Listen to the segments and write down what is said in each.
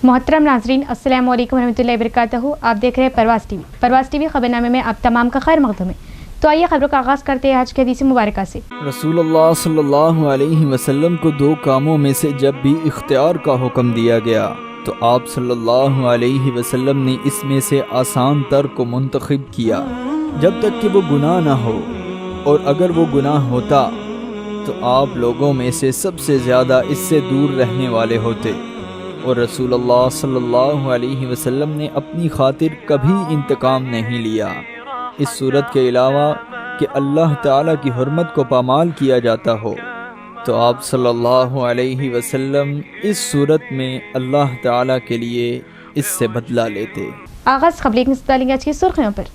मोहतरम नाजरीन, अस्सलाम वालेकुम रहमतुल्लाहि वबरकातुहू। आप देख रहे हैं परवाज़ टीवी। खबरनामे में आप तमाम का खैर मक़दूम है। तो आइए खबरों का आगाज़ करते हैं आज के हदीस मुबारक से। रसूलुल्लाह सल्लल्लाहु अलैहि वसल्लम को दो कामों में से जब भी इख्तियार का हुक्म दिया गया तो आप सल्लल्लाहु अलैहि वसल्लम ने इसमें से आसान तर को मुंतखब किया जब तक कि वो गुनाह ना हो, और अगर वो गुनाह होता तो आप लोगों में से सबसे ज़्यादा इससे दूर रहने वाले होते। और रसूलुल्लाह सल्लल्लाहु अलैहि वसल्लम ने अपनी खातिर कभी इंतकाम नहीं लिया। इस सूरत के अलावा कि अल्लाह ताला की हुर्मत को पामाल किया जाता हो तो आप सल्लल्लाहु अलैहि वसल्लम इस सूरत में अल्लाह ताला के लिए इससे बदला लेते। आगाज़ खबरें के साथ आज की सुर्खियों पर।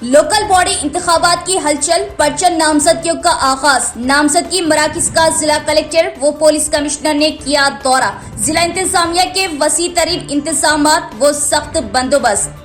लोकल बॉडी इंतखाबात की हलचल, परचम नामजदगियों का आगाज। नामजदगी मराकज का जिला कलेक्टर व पुलिस कमिश्नर ने किया दौरा। जिला इंतजामिया के वसी तरीन इंतजामात व सख्त बंदोबस्त।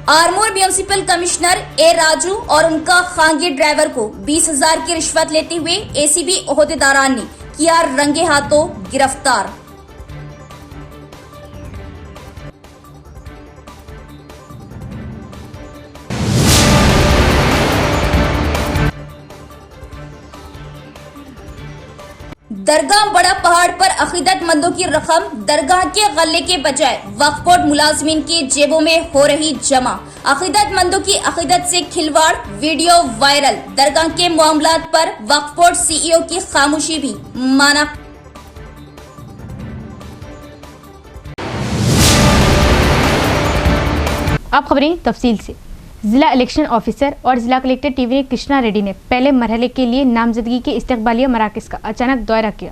आरमूर म्यूनिसिपल कमिश्नर ए राजू और उनका खांगी ड्राइवर को 20,000 की रिश्वत लेते हुए एसीबी ओहदेदारान ने किया रंगे हाथों गिरफ्तार। दरगाह बड़ा पहाड़ पर अकीदतमंदों की रकम दरगाह के गले के बजाय वक्फ बोर्ड मुलाजमीन की जेबों में हो रही जमा। अकीदतमंदों की अकीदत से खिलवाड़, वीडियो वायरल। दरगाह के मामलात पर वक्फ बोर्ड सीईओ की खामोशी भी माना। अब खबरें तफसील से। जिला इलेक्शन ऑफिसर और जिला कलेक्टर टीवी कृष्णा रेड्डी ने पहले मरहले के लिए नामजदगी के इस्तकबालिया मराकज़ का अचानक दौरा किया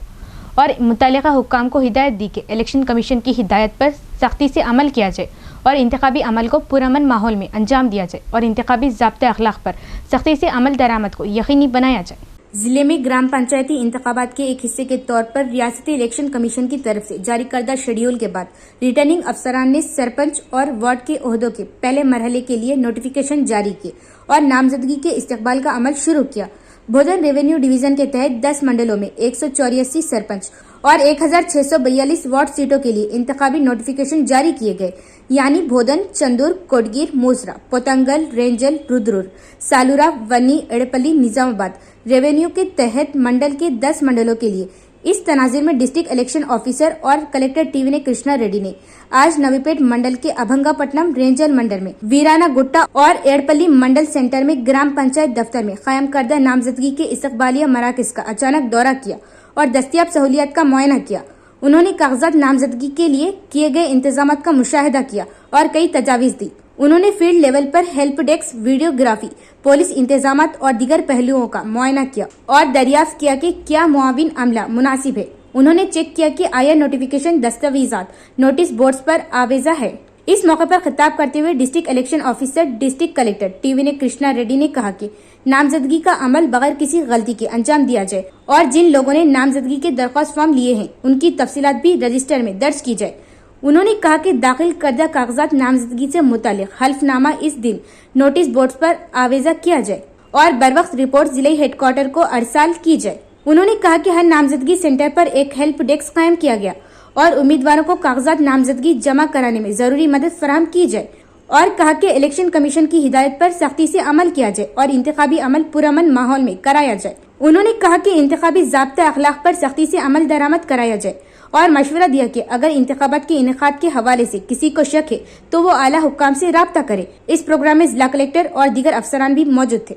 और मुतल्लिका हुक्काम को हिदायत दी कि इलेक्शन कमीशन की हिदायत पर सख्ती से अमल किया जाए और इंतखाबी अमल को पुरअमन माहौल में अंजाम दिया जाए और इंतखाबी ज़ाब्ते अखलाक पर सख्ती से अमल दरामद को यकीनी बनाया जाए। जिले में ग्राम पंचायती इंतखाबात के एक हिस्से के तौर पर रियासती इलेक्शन कमीशन की तरफ से जारी करदा शेड्यूल के बाद रिटर्निंग अफसरान ने सरपंच और वार्ड के ओहदों के पहले मरहले के लिए नोटिफिकेशन जारी किए और नामजदगी के इस्तकबाल का अमल शुरू किया। भोजन रेवेन्यू डिवीजन के तहत 10 मंडलों में 184 सरपंच और 1642 वार्ड सीटों के लिए इंतखाबी नोटिफिकेशन जारी किए गए, यानी भोदन, चंदूर, कोटगीर, मोसरा, पोतंगल, रेंजल, रुद्रुर, सालूरा, वनी, एड़पल्ली, निजामाबाद रेवेन्यू के तहत मंडल के 10 मंडलों के लिए। इस तनाजिर में डिस्ट्रिक्ट इलेक्शन ऑफिसर और कलेक्टर टीवी कृष्णा रेड्डी ने आज नवीपेट मंडल के अभंगापट्टनम रेंजल मंडल में वीराना गुट्टा और एड़पल्ली मंडल सेंटर में ग्राम पंचायत दफ्तर में कायम करदा नामजदगी के इस्तकबालिया मराकज़ का अचानक दौरा किया और दस्तियाब सहूलियात का मुआयना किया। उन्होंने कागजात नामजदगी के लिए किए गए इंतजामात का मुशाहिदा किया और कई तजावीज़ दी। उन्होंने फील्ड लेवल पर हेल्प डेस्क, वीडियोग्राफी, पुलिस इंतजामात और दीगर पहलुओं का मुआयना किया और दरियाफ्त किया कि क्या मुआविन अमला मुनासिब है। उन्होंने चेक किया कि आया नोटिफिकेशन दस्तावेजात नोटिस बोर्ड्स पर आवेजा है। इस मौके पर खिताब करते हुए district election officer district collector TV Krishna Reddy ने कहा कि नामजदगी का अमल बगैर किसी गलती के अंजाम दिया जाए और जिन लोगों ने नामजदगी के दरख्वास्त फॉर्म लिए हैं उनकी तफसीलात भी रजिस्टर में दर्ज की जाए। उन्होंने कहा कि दाखिल करदा कागजात नामजदगी से मुतालिक हल्फनामा इस दिन नोटिस बोर्ड पर आवेजा किया जाए और बरवक्त रिपोर्ट जिले हेडक्वार्टर को अरसाल की जाए। उन्होंने कहा कि हर नामजदगी सेंटर पर एक हेल्प डेस्क कायम किया गया और उम्मीदवारों को कागजात नामजदगी जमा कराने में जरूरी मदद फराहम की जाए और कहा कि इलेक्शन कमीशन की हिदायत पर सख्ती से अमल किया जाए और इंतखाबी अमल पुरअमन माहौल में कराया जाए। उन्होंने कहा कि इंतखाबी ज़ाब्ते अखलाक पर सख्ती से अमल दरामद कराया जाए और मशवरा दिया कि अगर इंतखाबात के इनेकाद के हवाले से किसी को शक है तो वो आला हुक्काम से राब्ता करे। इस प्रोग्राम में जिला कलेक्टर और दीगर अफसरान भी मौजूद थे।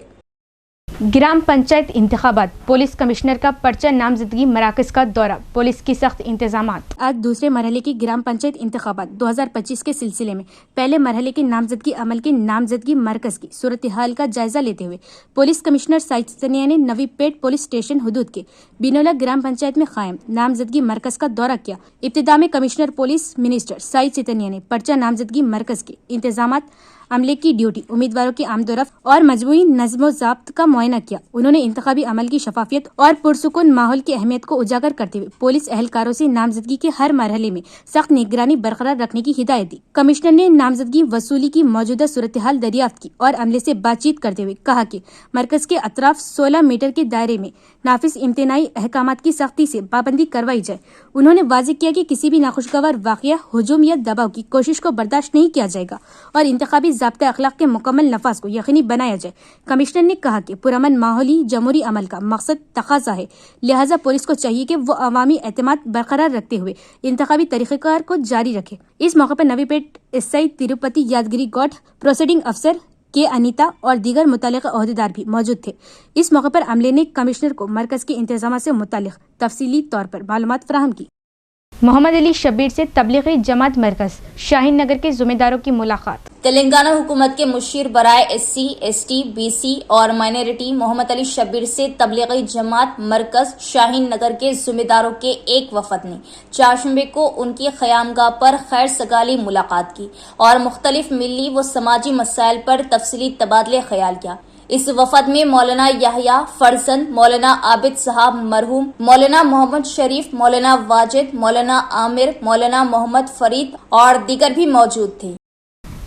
ग्राम पंचायत इंतखाबात, पुलिस कमिश्नर का पर्चा नामजदगी मराकज़ का दौरा, पुलिस की सख्त इंतजामात। आज दूसरे मरहले की ग्राम पंचायत इंतखाबात 2025 के सिलसिले में पहले मरहले के नामजदगी अमल के नामजदगी मरकज़ की सूरत हाल का जायजा लेते हुए पुलिस कमिश्नर साइद चितनिया ने नवीपेट पुलिस स्टेशन हुदूद के बिनोला ग्राम पंचायत में कायम नामजदगी मरकज़ का दौरा किया। इब्तिदा में कमिश्नर पुलिस मिनिस्टर साइद चितनिया ने पर्चा नामजदगी मरकज़ के इंतजामात, عملے کی ڈیوٹی، امیدواروں کی آمد و رفت اور مجموعی نظم و ضبط کا معائنہ کیا۔ انہوں نے انتخابی عمل کی شفافیت اور پرسکون ماحول کی اہمیت کو اجاگر کرتے ہوئے پولیس اہلکاروں سے نامزدگی کے ہر مرحلے میں سخت نگرانی برقرار رکھنے کی ہدایت دی۔ کمشنر نے نامزدگی وصولی کی موجودہ صورتحال دریافت کی اور عملے سے بات چیت کرتے ہوئے کہا کہ مرکز کے اطراف 16 میٹر کے دائرے میں نافذ امتناعی احکامات کی سختی سے پابندی کروائی جائے۔ انہوں نے واضح کیا کہ کسی بھی ناخوشگوار واقعہ، ہجوم یا دباؤ کی کوشش کو برداشت نہیں کیا جائے گا اور انتخابی ضابطۂ اخلاق کے مکمل نفاذ کو یقینی بنایا جائے۔ کمشنر نے کہا کہ پرامن ماحولی جمہوری عمل کا مقصد تقاضا ہے، لہٰذا پولیس کو چاہیے کہ وہ عوامی اعتماد برقرار رکھتے ہوئے انتخابی طریقہ کار کو جاری رکھے۔ اس موقع پر Navipet S I Tirupati Yadagiri Goud, proceeding افسر کے انیتا اور دیگر متعلقہ عہدیدار بھی موجود تھے۔ اس موقع پر عملے نے کمشنر کو مرکز کے انتظامات سے متعلق تفصیلی طور پر معلومات فراہم کی۔ محمد علی شبیر سے تبلیغی جماعت مرکز شاہین نگر کے ذمہ داروں کی ملاقات۔ تلنگانہ حکومت کے مشیر برائے S C, S T, B C اور مائنرٹی محمد علی شبیر سے تبلیغی جماعت مرکز شاہین نگر کے ذمہ داروں کے ایک وفد نے چہارشنبے کو ان کی قیامگاہ پر خیر سگالی ملاقات کی اور مختلف ملی و سماجی مسائل پر تفصیلی تبادلہ خیال کیا۔ اس وفد میں مولانا یحییٰ فرزند، مولانا عابد صاحب مرحوم، مولانا محمد شریف، مولانا واجد، مولانا عامر، مولانا محمد فرید اور دیگر بھی موجود تھے۔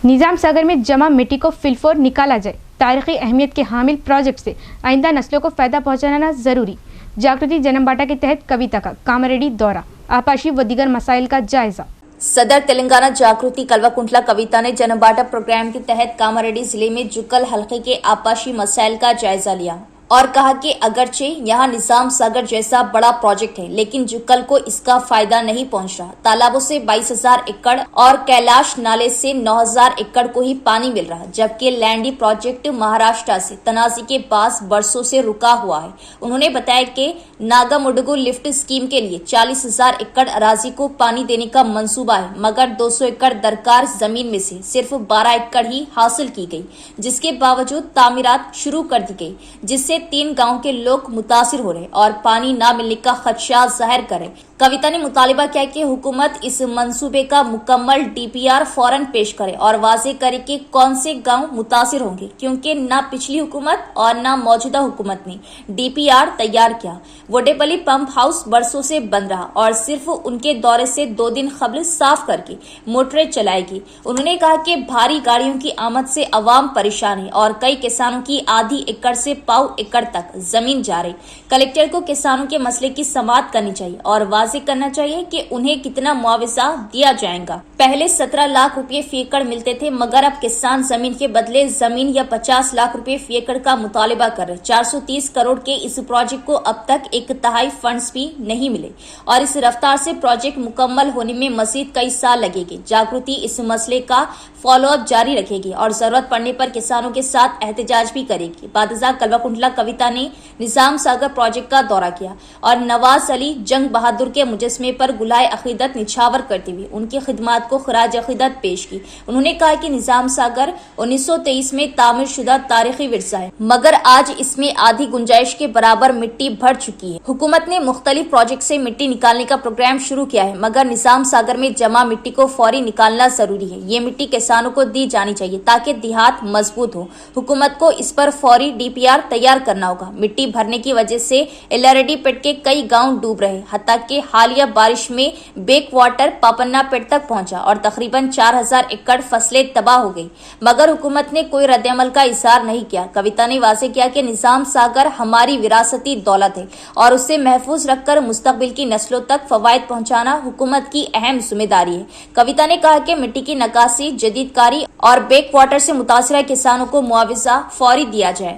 نظام ساگر میں جمع مٹی کو فلفور نکالا جائے، تاریخی اہمیت کے حامل پروجیکٹ سے آئندہ نسلوں کو فائدہ پہنچانا ضروری۔ جاگرتی جنم باٹا کے تحت کویتا کا کاماریڈی دورہ، آپاشی و دیگر مسائل کا جائزہ۔ صدر تلنگانہ جاگرتی کلوا کنٹلا کویتا نے جنم باٹا پروگرام کے تحت کاماریڈی ضلع میں جکل حلقے کے آپاشی مسائل کا جائزہ لیا اور کہا کہ اگرچہ یہاں نظام ساگر جیسا بڑا پروجیکٹ ہے لیکن جکل کو اس کا فائدہ نہیں پہنچ رہا۔ تالابوں سے 22,000 ایکڑ اور کیلاش نالے سے 9,000 ایکڑ کو ہی پانی مل رہا، جبکہ لینڈی پروجیکٹ مہاراشٹر سے تنازع کے باعث برسوں سے رکا ہوا ہے۔ انہوں نے بتایا کہ ناگا مڈگو لفٹ اسکیم کے لیے 40,000 ایکڑ اراضی کو پانی دینے کا منصوبہ ہے، مگر 200 ایکڑ درکار زمین میں سے صرف 12 ایکڑ ہی حاصل کی گئی، جس کے باوجود تعمیرات شروع کر دی گئی، جس سے 3 گاؤں کے لوگ متاثر ہو رہے اور پانی نہ ملنے کا خدشہ ظاہر کرے۔ کویتا نے مطالبہ کیا کہ حکومت اس منصوبے کا مکمل ڈی پی آر فوراً پیش کرے اور واضح کرے کہ کون سے گاؤں متاثر ہوں گے، کیونکہ نہ پچھلی حکومت اور نہ موجودہ حکومت نے ڈی پی آر تیار کیا۔ وڈیپلی پمپ ہاؤس برسوں سے بند رہا اور صرف ان کے دورے سے 2 دن قبل صاف کر کے موٹریں چلائے گی۔ انہوں نے کہا کہ بھاری گاڑیوں کی آمد سے عوام پریشان ہے اور کئی کسانوں کی آدھی ایکڑ سے پاؤ ایکڑ تک زمین جا رہی۔ کلکٹر کو کسانوں کے مسئلے کی سماعت کرنی چاہیے اور واضح کرنا چاہیے کہ انہیں کتنا معاوضہ دیا جائے گا۔ پہلے 17 لاکھ روپے فی ایکڑ ملتے تھے، مگر اب کسان زمین کے بدلے زمین یا 50 لاکھ روپے فی ایکڑ کا مطالبہ کر رہے۔ 430 کروڑ کے اس پروجیکٹ کو اب تک 1/3 فنڈز بھی نہیں ملے اور اس رفتار سے پروجیکٹ مکمل ہونے میں مزید کئی سال لگے گے۔ جاگرتی اس مسئلے کا فالو اپ جاری رکھے گی اور ضرورت پڑنے پر کسانوں کے ساتھ احتجاج بھی کرے گی۔ بعد ازاں کلوا کنٹلا کویتا نے نظام ساگر پروجیکٹ کا دورہ کیا اور نواز علی جنگ بہادر کے مجسمے پر گلہائے عقیدت نچھاور کرتے ہوئے ان کی خدمات کو خراج عقیدت پیش کی۔ انہوں نے کہا کہ نظام ساگر 1923 میں تعمیر شدہ تاریخی ورثہ ہے، مگر آج اس میں آدھی گنجائش کے برابر مٹی بھر چکی ہے۔ حکومت نے مختلف پروجیکٹ سے مٹی نکالنے کا پروگرام شروع کیا ہے، مگر نظام ساگر میں جمع مٹی کو فوری نکالنا ضروری ہے۔ یہ مٹی کسانوں کو دی جانی چاہیے تاکہ دیہات مضبوط ہو۔ حکومت کو اس پر فوری ڈی پی آر تیار کرنا ہوگا۔ مٹی بھرنے کی وجہ سے ایلارڈی پیٹ کے کئی گاؤں ڈوب رہے، حتیٰ کہ حالیہ بارش میں بیک واٹر پاپنا پیٹ تک پہنچا اور تقریباً 4,000 ایکڑ فصلیں تباہ ہو گئی، مگر حکومت نے کوئی رد عمل کا اظہار نہیں کیا۔ کویتا نے واضح کیا کہ نظام ساگر ہماری وراثتی دولت ہے اور اسے محفوظ رکھ کر مستقبل کی نسلوں تک فوائد پہنچانا حکومت کی اہم ذمہ داری ہے۔ کویتا نے کہا کہ مٹی کی نکاسی، جدید کاری اور بیک واٹر سے متاثرہ کسانوں کو معاوضہ فوری دیا جائے۔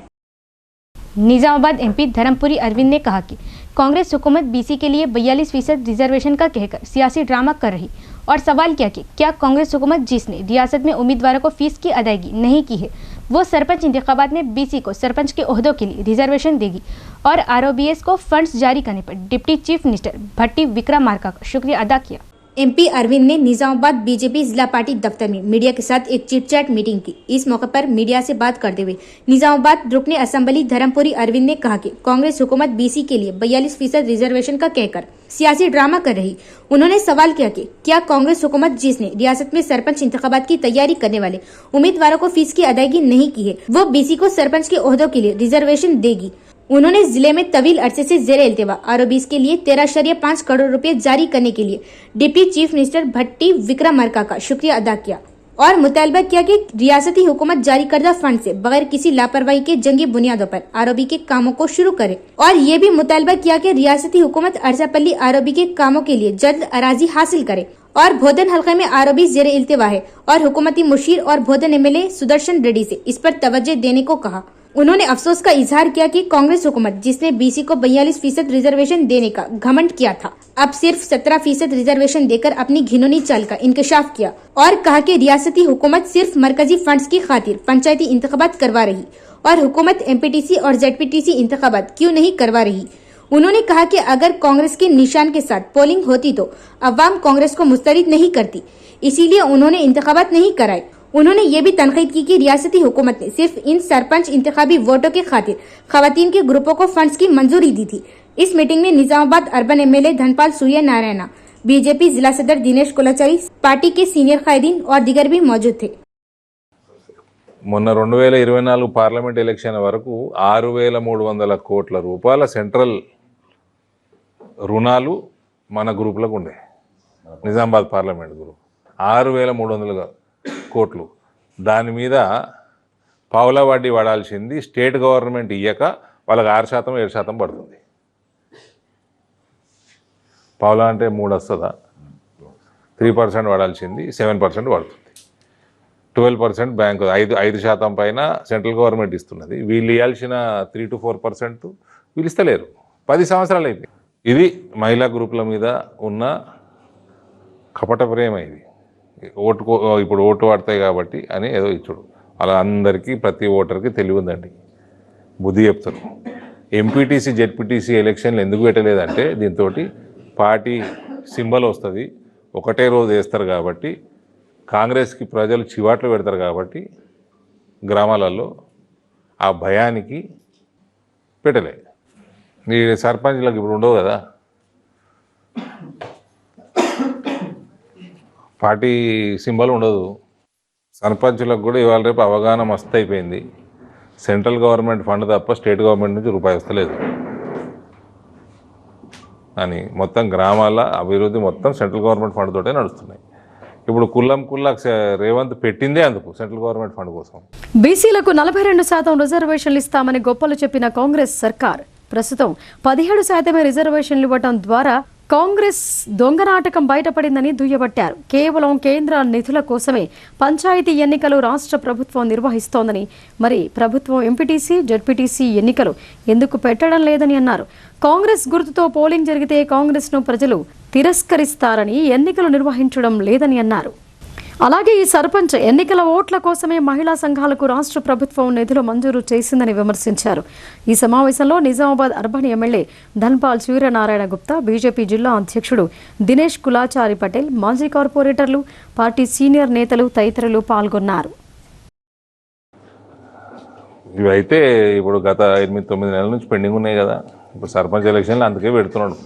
نظام آباد ایم پی دھرم پوری اروند نے کہا کہ کانگریس حکومت بی سی کے لیے 42% ریزرویشن کا کہہ کر سیاسی ڈرامہ کر رہی اور سوال کیا کہ کیا کانگریس حکومت جس نے ریاست میں امیدواروں کو فیس کی ادائیگی نہیں کی ہے وہ سرپنچ انتخابات میں بی سی کو سرپنچ کے عہدوں کے لیے ریزرویشن دے گی اور ROBS کو فنڈز جاری کرنے پر ڈپٹی چیف منسٹر بھٹی وکرمارکا کا شکریہ ادا کیا۔ ایم پی اروند نے نظام آباد بی جے پی ضلع پارٹی دفتر میں میڈیا کے ساتھ ایک چٹ چیٹ میٹنگ کی۔ اس موقع پر میڈیا سے بات کرتے ہوئے نظام آباد رکن اسمبلی دھرم پوری اروند نے کہا کہ کانگریس حکومت بی سی کے لیے 42% ریزرویشن کا کہہ کر सियासी ड्रामा कर रही। उन्होंने सवाल किया कि क्या कांग्रेस हुकूमत जिसने रियासत में सरपंच इंतखाबात की तैयारी करने वाले उम्मीदवारों को फीस की अदायगी नहीं की है, वो बीसी को सरपंच के ओहदों के लिए रिजर्वेशन देगी। उन्होंने जिले में तवील अरसे से जेर इल्तिवा आरओबीज के लिए 13.5 करोड़ रुपए जारी करने के लिए डिप्टी चीफ मिनिस्टर भट्टी विक्रमार्का का शुक्रिया अदा किया और मुतालबा किया कि रियासती हुकूमत जारी करदा फंड से बगैर किसी लापरवाही के जंगी बुनियादों पर आरओबी के कामों को शुरू करे और ये भी मुतालबा किया कि रियासती हुकूमत अरसापल्ली आरओबी के कामों के लिए जल्द अराजी हासिल करे और भोदन हल्के में आरओबी जेर इल्तिवा है और हुकूमती मुशीर और भोदन एमएलए सुदर्शन रेड्डी से इस पर तवज्जो देने को कहा। उन्होंने अफसोस का इजहार किया कि कांग्रेस हुकूमत जिसने बीसी को 42% रिजर्वेशन देने का घमंड किया था, अब सिर्फ 17% रिजर्वेशन देकर अपनी घिनौनी चाल का इंकशाफ किया और कहा कि रियासती हुकूमत सिर्फ मरकजी फंड्स की खातिर पंचायती इंतखाबात करवा रही और हुकूमत एमपीटीसी और जेडपीटीसी इंतखाबात क्यों नहीं करवा रही। उन्होंने कहा कि अगर कांग्रेस के निशान के साथ पोलिंग होती तो अवाम कांग्रेस को मुस्तरद नहीं करती, इसीलिए उन्होंने इंतखाबात नहीं कराए। उन्होंने ये भी तनकीद की कि रियासती हुकूमत ने सिर्फ इन सरपंच इंतखाबी वोटों के खातिर खवातीन के ग्रुपों को फंड्स की मंजूरी दी थी। इस मीटिंग में Nizamabad urban MLA Dhanpal Surya Narayan, BJP जिला सदर दिनेश कुलाचारी, पार्टी के सीनियर कायदीन और दिगर भी मौजूद थे। మొన్న 2024 పార్లమెంట్ ఎలక్షన్ వరకు 6,300 కోట్ల రూపాయల సెంట్రల్ రుణాలు మన గ్రూపులకు ఉండే, నిజామాబాద్ పార్లమెంట్ గ్రూప్ 6,300 కోట్లు. దాని మీద పావులా వడ్డీ పడాల్సింది స్టేట్ గవర్నమెంట్ ఇయ్యక వాళ్ళకి 6%, 7% పడుతుంది. పావులా అంటే 3 వస్తుందా, 3% పడాల్సింది 7% పడుతుంది. 12% బ్యాంకు 5% పైన సెంట్రల్ గవర్నమెంట్ ఇస్తున్నది. వీళ్ళు ఇవ్వాల్సిన 3 to 4% వీళ్ళు ఇస్తలేరు. 10 సంవత్సరాలు అయిపోయింది. ఇది మహిళా గ్రూపుల మీద ఉన్న కపట ప్రేమ. ఇది ఇప్పుడు ఓటు పడతాయి కాబట్టి అని ఏదో ఇచ్చుడు. అలా అందరికీ ప్రతి ఓటర్కి తెలివి ఉందండి, బుద్ధి చెప్తారు. ఎంపీటీసీ జెడ్పీటీసీ ఎలక్షన్లు ఎందుకు పెట్టలేదంటే దీంతో పార్టీ సింబల్ వస్తుంది, ఒకటే రోజు వేస్తారు కాబట్టి, కాంగ్రెస్కి ప్రజలు చివాట్లు పెడతారు కాబట్టి గ్రామాలలో ఆ భయానికి పెట్టలే. ఈ సర్పంచ్లకు ఇప్పుడు ఉండవు కదా, పార్టీ సింబల్ ఉండదు. సర్పంచులకు కూడా ఇవాళ రేపు అవగాహన మస్తు అయిపోయింది. సెంట్రల్ గవర్నమెంట్ ఫండ్ తప్ప స్టేట్ గవర్నమెంట్ నుంచి రూపాయి వస్తలేదు అని మొత్తం గ్రామాల అభివృద్ధి మొత్తం సెంట్రల్ గవర్నమెంట్ ఫండ్ తోటే నడుస్తున్నాయి. ఇప్పుడు కుల్లా రేవంత్ పెట్టిందే అందుకు సెంట్రల్ గవర్నమెంట్ ఫండ్ కోసం. బీసీలకు 42% రిజర్వేషన్లు ఇస్తామని గొప్పలు చెప్పిన కాంగ్రెస్ సర్కార్ ప్రస్తుతం 17% రిజర్వేషన్లు ఇవ్వడం ద్వారా కాంగ్రెస్ దొంగ నాటకం బయటపడిందని దుయ్యబట్టారు. కేవలం కేంద్ర నిధుల కోసమే పంచాయతీ ఎన్నికలు రాష్ట్ర ప్రభుత్వం నిర్వహిస్తోందని, మరి ప్రభుత్వం ఎంపీటీసీ జెడ్పీటీసీ ఎన్నికలు ఎందుకు పెట్టడం లేదని అన్నారు. కాంగ్రెస్ గుర్తుతో పోలింగ్ జరిగితే కాంగ్రెస్ను ప్రజలు తిరస్కరిస్తారని ఎన్నికలు నిర్వహించడం లేదని అన్నారు. అలాగే ఈ సర్పంచ్ ఎన్నికల ఓట్ల కోసమే మహిళా సంఘాలకు రాష్ట్ర ప్రభుత్వం నిధులు మంజూరు చేసిందని విమర్శించారు. ఈ సమావేశంలో Nizamabad urban MLA Dhanpal Suryanarayana Gupta, BJP జిల్లా అధ్యక్షుడు దినేష్ కులాచారి పటేల్, మాజీ కార్పొరేటర్లు, పార్టీ సీనియర్ నేతలు తదితరులు పాల్గొన్నారు. ఇవైతే ఇప్పుడు గత 8-9 నెలల నుంచి పెండింగ్ ఉన్నాయి కదా, ఇప్పుడు సర్పంచ్ ఎలక్షన్లు అందుకే పెడుతున్నాడు.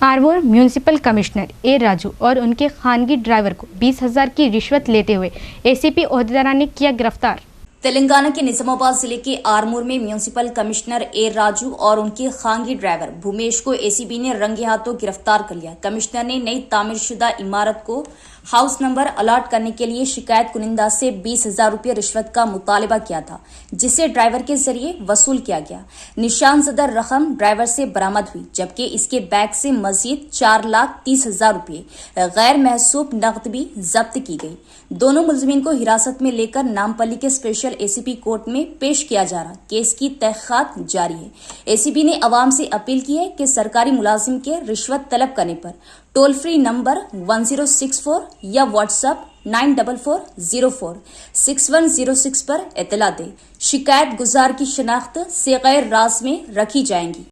आरमोर म्यूनिसिपल कमिश्नर ए राजू और उनके खानगी ड्राइवर को 20,000 की रिश्वत लेते हुए एसीपी ओहदेदार ने किया गिरफ्तार। तेलंगाना के निजामाबाद जिले के आरमूर में म्यूनिसिपल कमिश्नर ए राजू और उनके खानगी ड्राइवर भूमेश को एसीबी ने रंगे हाथों गिरफ्तार कर लिया। कमिश्नर ने नई तामीरशुदा इमारत को हाउस नंबर अलॉट करने के लिए शिकायत कुनिंदा से 20,000 रुपये रिश्वत का मुतालबा किया था, जिसे ड्राइवर के जरिए वसूल किया गया। निशान सदर रकम ड्राइवर से बरामद हुई, जबकि इसके बैग से मजीद 4,30,000 रुपये गैर महसूब नकद भी जब्त की गई। दोनों मुलजिमीन को हिरासत में लेकर नामपल्ली के स्पेशल एसीपी कोर्ट में पेश किया जा रहा। केस की तहकीकात जारी है। एसीबी ने अवाम से अपील की है कि सरकारी मुलाजिम के रिश्वत तलब करने पर टोल फ्री नंबर 1064 या व्हाट्सएप 94046106 पर इतला दे। शिकायत गुजार की शनाख्त से गैर राज में रखी जाएंगी।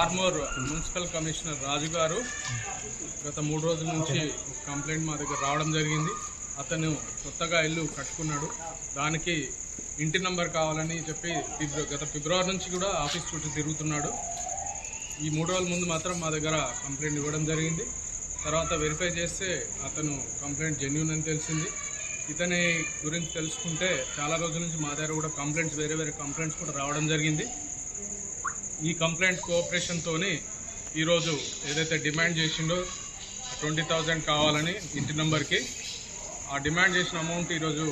ఆర్మూర్ మున్సిపల్ కమిషనర్ రాజు గారు గత 3 రోజుల నుంచి కంప్లైంట్ మా దగ్గర రావడం జరిగింది. అతను కొత్తగా ఇల్లు కట్టుకున్నాడు, దానికి ఇంటి నంబర్ కావాలని చెప్పి గత ఫిబ్రవరి నుంచి కూడా ఆఫీస్ చుట్టూ తిరుగుతున్నాడు. ఈ 3 రోజుల ముందు మాత్రం మా దగ్గర కంప్లైంట్ ఇవ్వడం జరిగింది. తర్వాత వెరిఫై చేస్తే అతను కంప్లైంట్ జెన్యూన్ అని తెలిసింది. ఇతని గురించి తెలుసుకుంటే చాలా రోజుల నుంచి మా దగ్గర కూడా కంప్లైంట్స్ వేరే కంప్లైంట్స్ కూడా రావడం జరిగింది. ఈ కంప్లైంట్ కోఆపరేషన్తోనే ఈరోజు ఏదైతే డిమాండ్ చేసిండో 20,000 కావాలని ఇంటి నెంబర్కి ఆ డిమాండ్ చేసిన అమౌంట్ ఈరోజు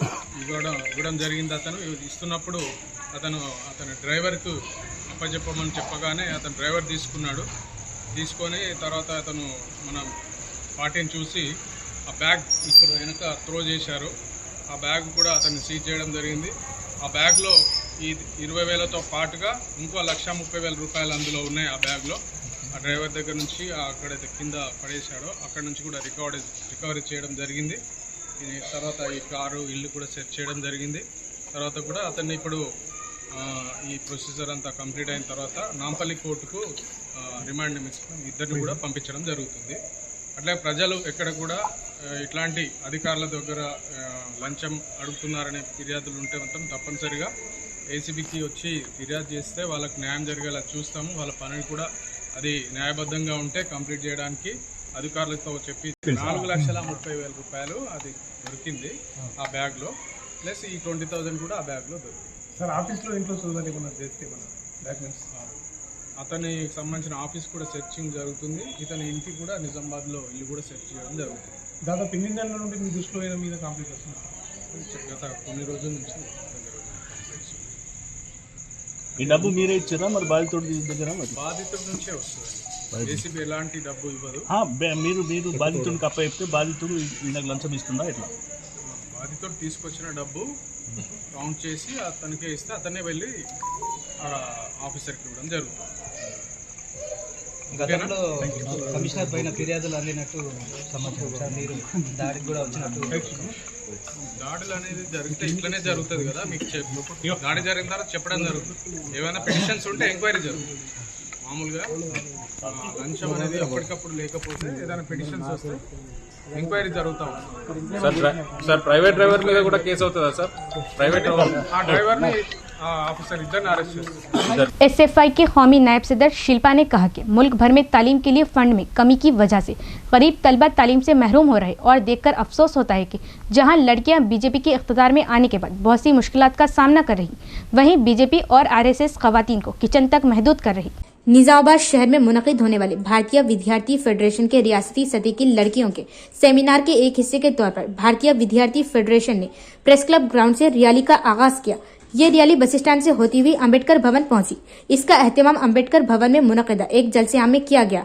ఇవ్వడం జరిగింది. అతను ఇస్తున్నప్పుడు అతని డ్రైవర్కు అప్పచెప్పమని చెప్పగానే అతను డ్రైవర్ తీసుకొని తర్వాత అతను మన పార్టీని చూసి ఆ బ్యాగ్ ఇక్కడ వెనక త్రో చేశారు. ఆ బ్యాగ్ కూడా అతన్ని సీజ్ చేయడం జరిగింది. ఆ బ్యాగ్లో ఈ 20,000తో పాటుగా ఇంకో 1,30,000 రూపాయలు అందులో ఉన్నాయి. ఆ బ్యాగ్లో ఆ డ్రైవర్ దగ్గర నుంచి అక్కడైతే కింద పడేశాడో అక్కడ నుంచి కూడా రికవరీ చేయడం జరిగింది. తర్వాత ఈ కారు ఇల్లు కూడా సెర్చ్ చేయడం జరిగింది. తర్వాత కూడా అతన్ని ఇప్పుడు ఈ ప్రొసీజర్ అంతా కంప్లీట్ అయిన తర్వాత నాంపల్లి కోర్టుకు రిమాండ్ నిమిత్తం ఇద్దరిని కూడా పంపించడం జరుగుతుంది. అట్లా ప్రజలు ఎక్కడ కూడా ఇట్లాంటి అధికారుల దగ్గర లంచం అడుగుతున్నారనే ఫిర్యాదులు ఉంటే మాత్రం తప్పనిసరిగా ఏసీబీకి వచ్చి ఫిర్యాదు చేస్తే వాళ్ళకు న్యాయం జరిగేలా చూస్తాము. వాళ్ళ పనిని కూడా అది న్యాయబద్ధంగా ఉంటే కంప్లీట్ చేయడానికి అధికారులతో చెప్పి 4,30,000 రూపాయలు అది దొరికింది ఆ బ్యాగ్లో. ప్లస్ ఈ 20,000 కూడా ఆ బ్యాగ్లో దొరికింది. సార్ ఆఫీస్లో ఇంట్లో చూడాలి ఏమన్నా చేస్తే మన డాక్యుమెంట్స్ అతనికి సంబంధించిన ఆఫీస్ కూడా సెర్చింగ్ జరుగుతుంది. ఇతని ఇంటికి కూడా నిజామాబాద్లో ఇల్లు కూడా సెర్చ్ చేయడం జరుగుతుంది. దాదాపు ఎన్ని నెలల నుండి మీ దృష్టిలో అయిన మీద కంప్లీట్ వస్తుంది? గత కొన్ని రోజుల నుంచి ఈ డబ్బు మీరే ఇచ్చారా మరి బాధితుడి దగ్గర? బాధితుడి నుంచే వస్తుంది. ఏసీబీ ఎలాంటి డబ్బు ఇవ్వదు. మీరు బాధితుడికి అప్పచెప్తే బాధితుడు ఈయనకు లంచం ఇస్తుందా ఎట్లా? బాధితుడు తీసుకొచ్చిన డబ్బు కౌంట్ చేసి అతనికే ఇస్తే అతనే వెళ్ళి ఆఫీసర్కి ఇవ్వడం జరుగుతుంది. గతంలో కమిషనర్ పైన ఫిర్యాదులు అందినట్టు సమాచారం, మీరు దాడికి కూడా వచ్చినట్టు. దాడులు అనేది జరిగితే ఇట్లనే జరుగుతుంది కదా, మీకు దాడి జరిగిన తర్వాత చెప్పడం జరుగుతుంది. ఏమైనా పిటిషన్స్ ఉంటే ఎంక్వైరీ జరుగుతుంది. మామూలుగా లంచం అనేది అప్పటికప్పుడు లేకపోతే ఏదైనా పిటిషన్స్ వస్తే ఎంక్వైరీ జరుగుతూ ఉంటుంది. సార్ ప్రైవేట్ డ్రైవర్ మీద కూడా కేసు అవుతుందా సార్? ప్రైవేట్ ఆ డ్రైవర్ని ऑफिसर इधर अरेस्ट। एसएफआई के कौमी नायब सदर शिल्पा ने कहा कि मुल्क भर में तालीम के लिए फंड में कमी की वजह से गरीब तलबा तालीम से महरूम हो रहे और देखकर अफसोस होता है कि जहां लड़कियां बीजेपी के इख्तियार में आने के बाद बहुत सी मुश्किलात का सामना कर रही, वहीं बीजेपी और आरएसएस खवातीन को किचन तक महदूद कर रही। निजामाबाद शहर में मुनक़िद होने वाले भारतीय विद्यार्थी फेडरेशन के रियासती सतह की लड़कियों के सेमिनार के एक हिस्से के तौर पर भारतीय विद्यार्थी फेडरेशन ने प्रेस क्लब ग्राउंड से रैली का आगाज किया। ये रैली बस स्टैंड से होती हुई अम्बेडकर भवन पहुंची। इसका एहतमाम अम्बेडकर भवन में मुनक़िदा एक जलसे-आम में किया गया।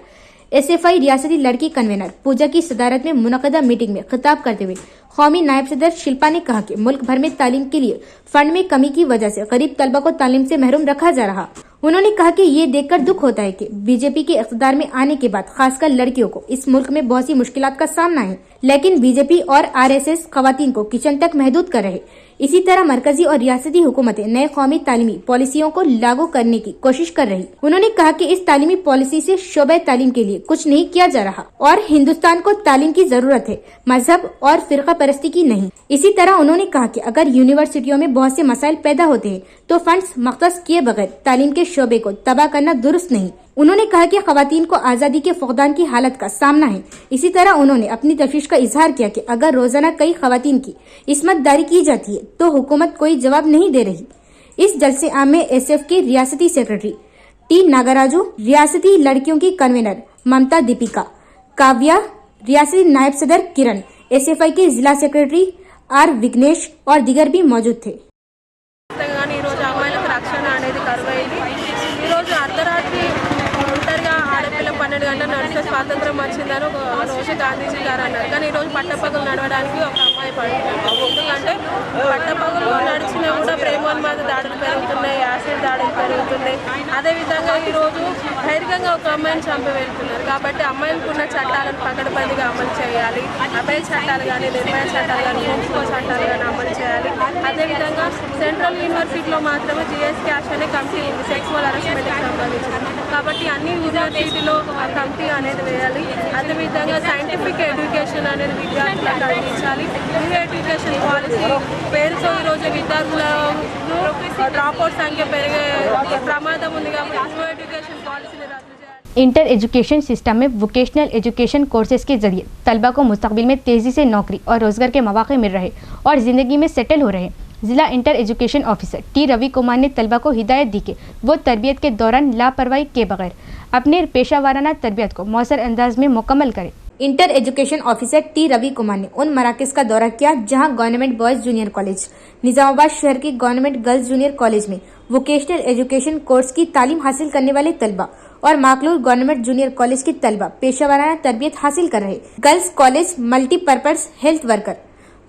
एसएफआई रियासती लड़की कन्वेनर पूजा की सदारत में मुनक़िदा मीटिंग में खिताब करते हुए कौमी नायब सदर शिल्पा ने कहा कि मुल्क भर में तालीम के लिए फंड में कमी की वजह से गरीब तलबा को तालीम से महरूम रखा जा रहा। उन्होंने कहा कि ये देखकर दुख होता है कि बीजेपी के इख्तियार में आने के बाद खासकर लड़कियों को इस मुल्क में बहुत सी मुश्किलात का सामना है, लेकिन बीजेपी और आरएसएस खवातीन को किचन तक महदूद कर रहे। इसी तरह मरकजी और रियासती हुकूमतें नए कौमी तालीमी पॉलिसियों को लागू करने की कोशिश कर रही। उन्होंने कहा कि इस तालीमी पॉलिसी से शोबे तालीम के लिए कुछ नहीं किया जा रहा और हिंदुस्तान को तालीम की जरूरत है, मजहब और फिरका परस्ती की नहीं। इसी तरह उन्होंने कहा कि अगर यूनिवर्सिटियों में बहुत से मसाइल पैदा होते हैं तो फंड्स मख्तस किए बगैर तालीम के शोबे को तबाह करना दुरुस्त नहीं। उन्होंने कहा कि खवातीन को आज़ादी के फुकदान की हालत का सामना है। इसी तरह उन्होंने अपनी तशवीश का इजहार किया कि अगर रोजाना कई खवातीन की इस्मतदारी की जाती है तो हुकूमत कोई जवाब नहीं दे रही। इस जलसे आम में एसएफ के रियासती सेक्रेटरी टी नागराजू, रियासती लड़कियों की कन्वीनर ममता दीपिका, काव्या, रियासती नायब सदर किरण, एसएफआई के जिला सेक्रेटरी आर विघ्नेश और दीगर भी मौजूद थे। ఆడపిల్ల 12 గంటలు నడిచే స్వాతంత్రం వచ్చిందని రోజు గాంధీజీ గారు అన్నారు. కానీ ఈరోజు పట్టపగలు నడవడానికి ఒక అమ్మాయి పడుతుంది. ఎందుకంటే పట్టపగలు నడిచినా కూడా ప్రేమోన్మాద దాడులు పెరుగుతున్నాయి, యాసిడ్ దాడులు పెరుగుతున్నాయి. అదేవిధంగా ఈరోజు ధైర్యంగా ఒక అమ్మాయిని చంపి వెళ్తున్నారు. కాబట్టి అమ్మాయిలకు ఉన్న చట్టాలను పకడ్బందీగా అమలు చేయాలి. అభయ చట్టాలు కానీ, నిర్భయ చట్టాలు కానీ, పోక్సో చట్టాలు కానీ అమలు చేయాలి. అదేవిధంగా సెంట్రల్ యూనివర్సిటీలో మాత్రమే జిఎస్ క్యాష్ అనే కమిటీ ఉంది సెక్సువల్ హరాస్మెంట్కి సంబంధించింది. కాబట్టి అన్ని యూనివర్సిటీలో ఆ కమిటీ అనేది వేయాలి. అదేవిధంగా సైంటిఫిక్ ఎడ్యుకేషన్ అనేది విద్యార్థులకు అందించాలి. న్యూ ఎడ్యుకేషన్ పాలసీ పేరుతో ఈరోజు విద్యార్థులకు డ్రాప్ అవుట్ సంఖ్య పెరిగే ప్రమాదం ఉంది. కాబట్టి న్యూ ఎడ్యుకేషన్ పాలసీని రద్దు చేయాలి. इंटर एजुकेशन सिस्टम में वोकेशनल एजुकेशन कोर्सेज के जरिए तलबा को मुस्तकबिल में तेज़ी से नौकरी और रोज़गार के मौके मिल रहे और ज़िंदगी में सेटल हो रहे। ज़िला inter education officer T Ravi Kumar ने तलबा को हिदायत दी कि वो तरबियत के दौरान लापरवाही के बगैर अपने पेशावाराना तरबियत को मौसर अंदाज में मुकम्मल करें। Inter education officer T Ravi Kumar ने उन मराकज़ का दौरा किया जहां government boys junior college, Nizamabad शहर के गवर्नमेंट गर्ल्स जूनियर कॉलेज में वोकेशनल एजुकेशन कोर्स की तालीम हासिल करने वाले तलबा और माकलूर गवर्नमेंट जूनियर कॉलेज के तलबा पेशावाराना तरबियत हासिल कर रहे। Girls college multipurpose health worker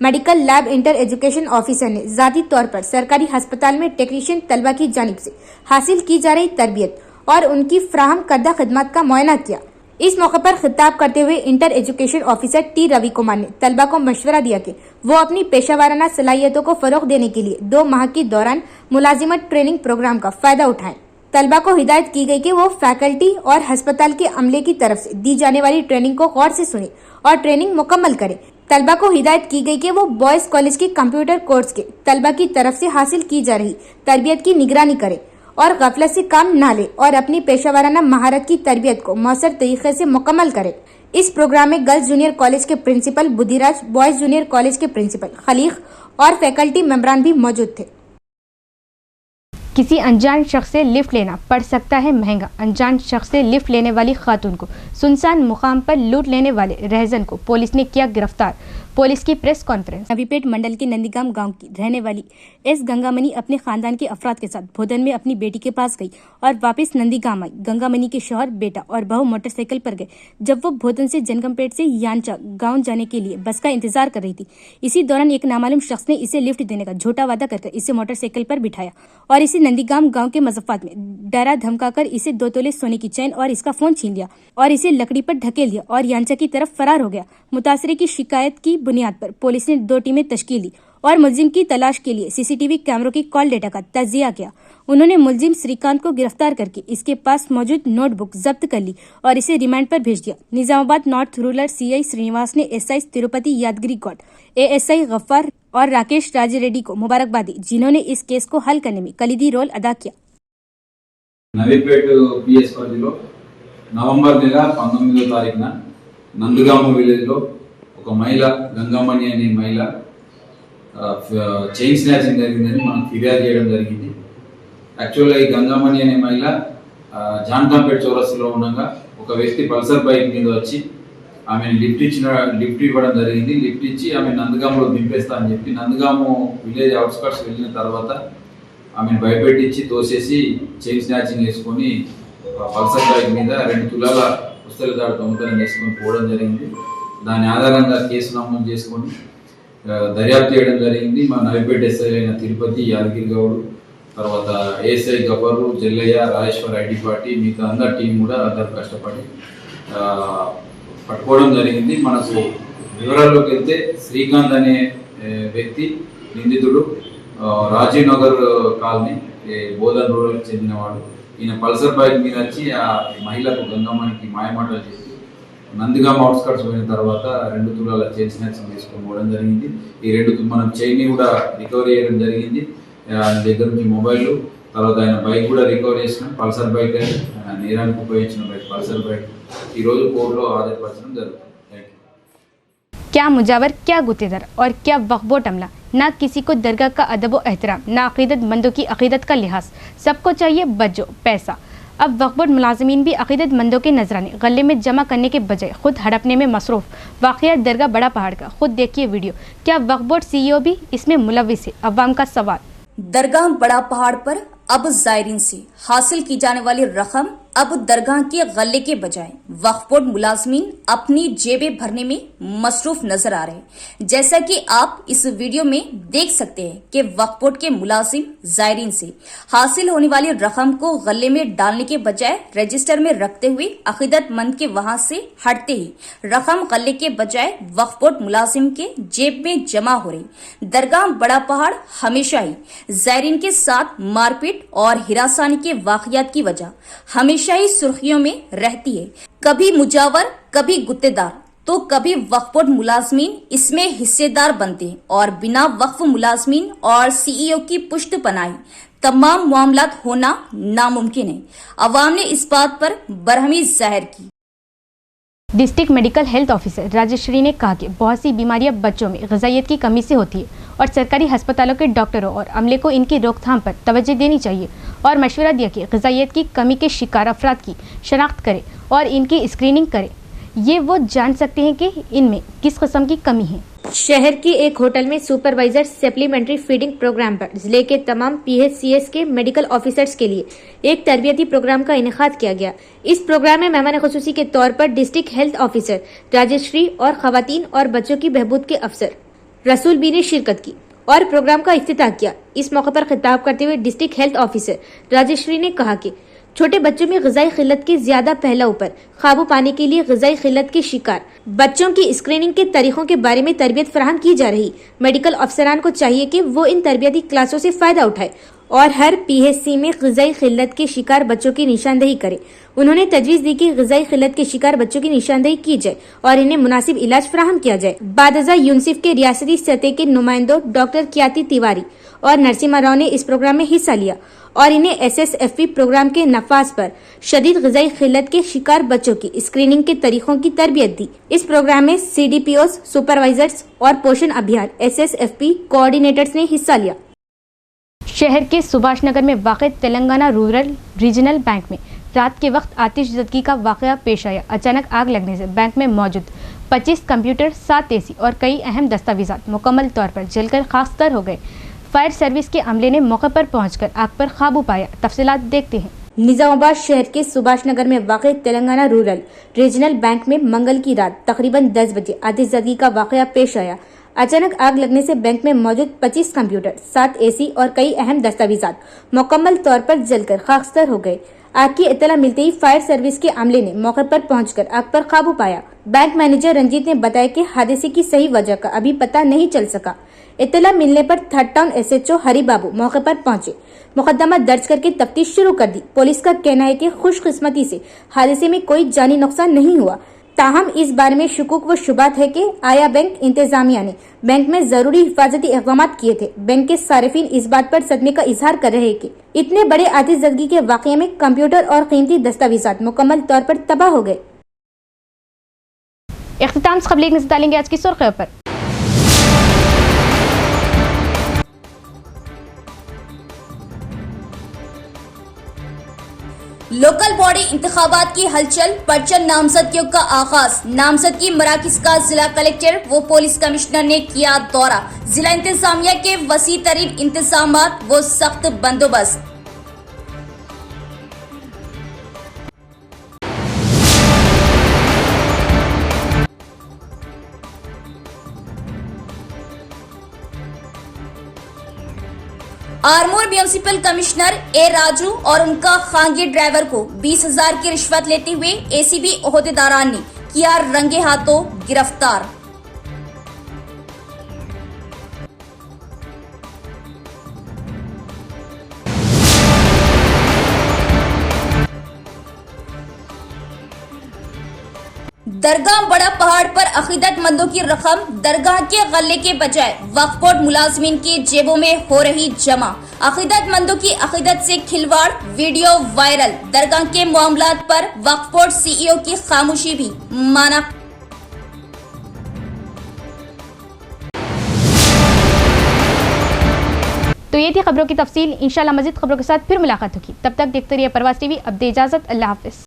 medical lab inter education officer ने ज़ाती तौर पर सरकारी अस्पताल में टेक्नीशियन तलबा की जानिब से हासिल की जा रही तरबियत और उनकी फ्राहम करदा खिदमत का मुआयना किया। इस मौके पर खिताब करते हुए inter education officer T Ravi Kumar ने तलबा को मशवरा दिया कि वो अपनी पेशावाराना सलाहियतों को फरोग देने के लिए 2 माह के दौरान मुलाजिमत ट्रेनिंग प्रोग्राम का फायदा उठाएं। तलबा को हिदायत की गई कि वो फैकल्टी और अस्पताल के अमले की तरफ से दी जाने वाली ट्रेनिंग को गौर से सुने और ट्रेनिंग मुकम्मल करें। तलबा को हिदायत की गई कि वो बॉयज़ कॉलेज के कंप्यूटर कोर्स के तलबा की तरफ से हासिल की जा रही तरबियत की निगरानी करें और गफलत से काम न ले और अपनी पेशावाराना महारत की तरबियत को मौसर तरीके से मुकम्मल करें। इस प्रोग्राम में गर्ल्स जूनियर कॉलेज के principal Buddhiraj, boys junior college के प्रिंसिपल खलीक और फैकल्टी मेंबरान भी मौजूद थे। किसी अनजान शख्स से लिफ्ट लेना पड़ सकता है महंगा। अनजान शख्स से लिफ्ट लेने वाली खातून को सुनसान मुकाम पर लूट लेने वाले रहजन को पुलिस ने किया गिरफ्तार। पुलिस की प्रेस कॉन्फ्रेंस। नवीपेट मंडल के नंदीगाम गांव की रहने वाली एस गंगामणि अपने खानदान के अफराद के साथ भोदन में अपनी बेटी के पास गई और वापस नंदीगाम आई। गंगामणि के शौहर, बेटा और बहू मोटरसाइकिल पर गए। जब वो भोदन से जनगमपेट से यांचा गाँव जाने के लिए बस का इंतजार कर रही थी, इसी दौरान एक नामालूम शख्स ने इसे लिफ्ट देने का झूठा वादा करके इसे मोटरसाइकिल पर बिठाया और इसे नंदीगाम गांव के मज़फ़ात में डरा धमकाकर इसे 2 तोले सोने की चैन और इसका फोन छीन लिया और इसे लकड़ी पर ढकेल दिया और यांचा की तरफ फरार हो गया। मुतासरे की शिकायत की बुनियाद पर पुलिस ने 2 टीमें तश्कील दी और मुलजिम की तलाश के लिए सीसीटीवी कैमरों की कॉल डेटा का तजिया किया। उन्होंने मुलजिम श्रीकांत को गिरफ्तार करके इसके पास मौजूद नोटबुक जब्त कर ली और इसे रिमांड पर भेज दिया। Nizamabad north rural CI Srinivas ने एसआई तिरुपति यादगिरी गौड, एएसआई गफ्फार और राकेश राज रेड्डी को मुबारकबाद दी, जिन्होंने इस केस को हल करने में कलीदी रोल अदा किया। నవీపేట పిఎస్ పరిధిలో నవంబర్ నెల 19వ తారీఖున నందుగామ విలేజ్లో ఒక మహిళ గంగామణి అనే మహిళ చైన్ స్నాచింగ్ జరిగిందని మనకు ఫిర్యాదు చేయడం జరిగింది. యాక్చువల్గా ఈ గంగామణి అనే మహిళ జాన్కంపేట్ చౌరస్తాలో ఉండగా ఒక వ్యక్తి పల్సర్ బైక్ మీద వచ్చి ఆమెను లిఫ్ట్ ఇవ్వడం జరిగింది. లిఫ్ట్ ఇచ్చి ఆమె నందుగామలో దింపేస్తా అని చెప్పి నందుగామ విలేజ్ అవుట్స్కట్స్ వెళ్ళిన తర్వాత ఆమెను భయపెట్టించి తోసేసి చైన్ స్నాచింగ్ చేసుకొని పల్సర్ బైక్ మీద 2 తులాల పుస్తల దాడి దొంగతనం చేసుకొని పోవడం జరిగింది. దాని ఆధారంగా కేసు నమోదు చేసుకొని దర్యాప్తు చేయడం జరిగింది. మా నవీపేట ఎస్ఐ అయిన తిరుపతి యాదగిరి గౌడ్, తర్వాత ASI Gabbaru, Jallaiah, Rajeshwar, ID party మిగతా అందరి టీం కూడా అందరు కష్టపడి పట్టుకోవడం జరిగింది. మనకు వివరాల్లోకి వెళ్తే శ్రీకాంత్ అనే వ్యక్తి నిందితుడు రాజీవ్ నగర్ కాలనీ బోధన్ రూరల్కి చెందినవాడు. ఈయన పల్సర్ బైక్ మీద వచ్చి ఆ మహిళకు గంగమ్మకి మాయమాటలు చేసి నందిగామ అవుట్స్కట్స్ పోయిన తర్వాత 2 తులాల చైన్ స్నాచింగ్ తీసుకొని పోవడం జరిగింది. ఈ 2 మనం చైన్ కూడా రికవరీ చేయడం జరిగింది. ఆయన దగ్గర నుంచి మొబైల్, తర్వాత ఆయన బైక్ కూడా రికవరీ చేసిన పల్సర్ బైక్, నేరానికి ఉపయోగించిన బైక్ పల్సర్ బైక్ ఈరోజు కోర్టులో హాజరుపరచడం జరుగుతుంది. क्या मुजावर, क्या गुत्तेदार और क्या वक्फबोर्ड अमला। ना किसी को दरगाह का अदब व एहतराम, ना अकीदतमंदों की अकीदत का लिहाज। सबको चाहिए बज्जो पैसा। अब वक्फबोर्ड मुलाजमीन भी अकीदतमंदों के नजराने गले में जमा करने के बजाय खुद हड़पने में मसरूफ। वाक़या दरगाह बड़ा पहाड़ का, खुद देखिए वीडियो। क्या वक्फबोर्ड सीईओ भी इसमें मुलविस है? अवाम का सवाल। दरगाह बड़ा पहाड़ पर अब जायरीन से हासिल की जाने वाली रकम अब दरगाह के गले के बजाय वक्फ बोर्ड मुलाजमीन अपनी जेबें भरने में मसरूफ नजर आ रहे हैं। जैसा कि आप इस वीडियो में देख सकते हैं कि वक्फ बोर्ड के मुलाजिम जायरीन से हासिल होने वाली रकम को गले में डालने के बजाय रजिस्टर में रखते हुए अकीदतमंद के वहां से हटते ही रकम गले के बजाय वक्फ बोर्ड मुलाजिम के जेब में जमा हो रही। दरगाह बड़ा पहाड़ हमेशा ही जायरीन के साथ मारपीट और हिरासानी के वाकयात की वजह हमेशा ही सुर्खियों में रहती है। कभी मुजावर, कभी गुत्तेदार, तो कभी वक्फ बोर्ड मुलाजमीन इसमें हिस्सेदार बनते हैं और बिना वक्फ मुलाजमीन और सीईओ की पुष्ट पनाही तमाम मामलात होना नामुमकिन है। अवाम ने इस बात पर बरहमी जाहिर की। District medical health officer Rajeshwari ने कहा कि बहुत सी बीमारियां बच्चों में ग़िज़ाइयत की कमी से होती है और सरकारी अस्पतालों के डॉक्टरों और अमले को इनकी रोकथाम पर तवज्जो देनी चाहिए और मशवरा दिया कि ग़िज़ाइयत की कमी के शिकार अफराद की शनाख्त करें और इनकी स्क्रीनिंग करें। ये वो जान सकते हैं कि इनमें किस किस्म की कमी है। शहर के एक होटल में सुपरवाइजर सप्लीमेंट्री फीडिंग प्रोग्राम पर जिले के तमाम PHCS के मेडिकल ऑफिसर्स के लिए एक तरबियती प्रोग्राम का इनेकाद किया गया। इस प्रोग्राम में मेहमान खुसूसी के तौर पर डिस्ट्रिक्ट हेल्थ ऑफिसर राजेश्वरी और खवातीन और बच्चों की बहबूद के अफसर रसूल बी ने शिरकत की और प्रोग्राम का इफ्तिताह किया। इस मौके पर खिताब करते हुए डिस्ट्रिक्ट हेल्थ ऑफिसर राजेश्वरी ने कहा कि छोटे बच्चों में ग़िज़ाई क़िल्लत के ज्यादा पहलुओं पर काबू पाने के लिए ग़िज़ाई क़िल्लत के शिकार बच्चों की स्क्रीनिंग के तरीकों के बारे में तरबियत फराहम की जा रही। मेडिकल अफसरान को चाहिए कि वो इन तरबियती क्लासों से फायदा उठाए और हर PHC में ग़िज़ाई क़िल्लत के शिकार बच्चों की निशानदेही करे। उन्होंने तजवीज़ दी कि ग़िज़ाई क़िल्लत के शिकार बच्चों की निशानदेही की जाए और इन्हें मुनासिब इलाज फराहम किया जाए। बादजा यूनिसेफ के रियासती सतह के नुमाइंदों डॉक्टर कियाती तिवारी और नरसिम्हा राव ने इस प्रोग्राम में हिस्सा लिया और इन्हें SSFP प्रोग्राम के नफाज पर शदीद ग़िज़ाई क़िल्लत के शिकार बच्चों की स्क्रीनिंग के तरीकों की तरबियत दी। इस प्रोग्राम में CDPOs, सुपरवाइजर्स और पोषण अभियान SSFP कोऑर्डिनेटर्स ने हिस्सा लिया। शहर के सुभाष नगर में वाक़ तेलंगाना रूरल रीजनल बैंक में रात के वक्त आतिशज़दगी का वाक़या पेश आया। अचानक आग लगने से बैंक में मौजूद 25 कंप्यूटर, 7 AC और कई अहम दस्तावेज़ात मुकम्मल तौर पर जलकर खाकसार हो गए। फायर सर्विस के अमले ने मौके पर पहुंचकर आग पर काबू पाया। तफसीलात देखते हैं। निजामाबाद शहर के सुभाष नगर में वाक़ तेलंगाना रूरल रीजनल बैंक में मंगल की रात तकरीबन 10 बजे आतिशज़दगी का वाक़या पेश आया। अचानक आग लगने से बैंक में मौजूद 25 कंप्यूटर, 7 AC और कई अहम दस्तावेज़ात मुकम्मल तौर पर जलकर खाकसार हो गए। आग की इत्तला मिलते ही फायर सर्विस के अमले ने मौके पर पहुंचकर आग पर काबू पाया। बैंक मैनेजर रंजीत ने बताया कि हादसे की सही वजह का अभी पता नहीं चल सका। इत्तला मिलने पर थर्ड टाउन SHO हरी बाबू मौके पर पहुंचे, मुकदमा दर्ज करके तफ्तीश शुरू कर दी। पुलिस का कहना है कि खुशकिस्मती से हादसे में कोई जानी नुकसान नहीं हुआ। ताहम इस बारे में शुकूक व शुबात है कि आया बैंक इंतजामिया ने बैंक में जरूरी हिफाजती इक़दाम किए थे। बैंक के सारिफीन इस बात पर सदमे का इजहार कर रहे हैं कि इतने बड़े आतिशज़दगी के वाक़ये में कंप्यूटर और कीमती दस्तावेज़ात मुकम्मल तौर पर तबाह हो गए। इख्तिताम से क़बल एक नज़र डालेंगे आज की सुर्ख़ियों पर। लोकल बॉडी इंतखाबात की हलचल, परचम नामजदगियों का आगाज। नामजदगी मराकज़ का जिला कलेक्टर व पुलिस कमिश्नर ने किया दौरा। जिला इंतजामिया के वसी तरीन इंतजामात व सख्त बंदोबस्त। आरमूर म्यूनिसिपल कमिश्नर ए राजू और उनका खानगी ड्राइवर को 20,000 की रिश्वत लेते हुए ACB ओहदेदारान ने किया रंगे हाथों गिरफ्तार। दरगाह बड़ा पहाड़ पर अकीदतमंदों की रकम दरगाह के गल्ले के बजाय वक्फ बोर्ड मुलाजमीन की जेबों में हो रही जमा। अकीदतमंदों की अकीदत से खिलवाड़, वीडियो वायरल। दरगाह के मामलात पर वक्फ बोर्ड CEO की खामोशी भी माना। तो ये थी खबरों की तफसील। इंशाल्लाह मज़ीद खबरों के साथ फिर मुलाकात होगी। तब तक देखते रहिए परवाज़ TV। अब दे इजाज़त। अल्लाह हाफ़िज़।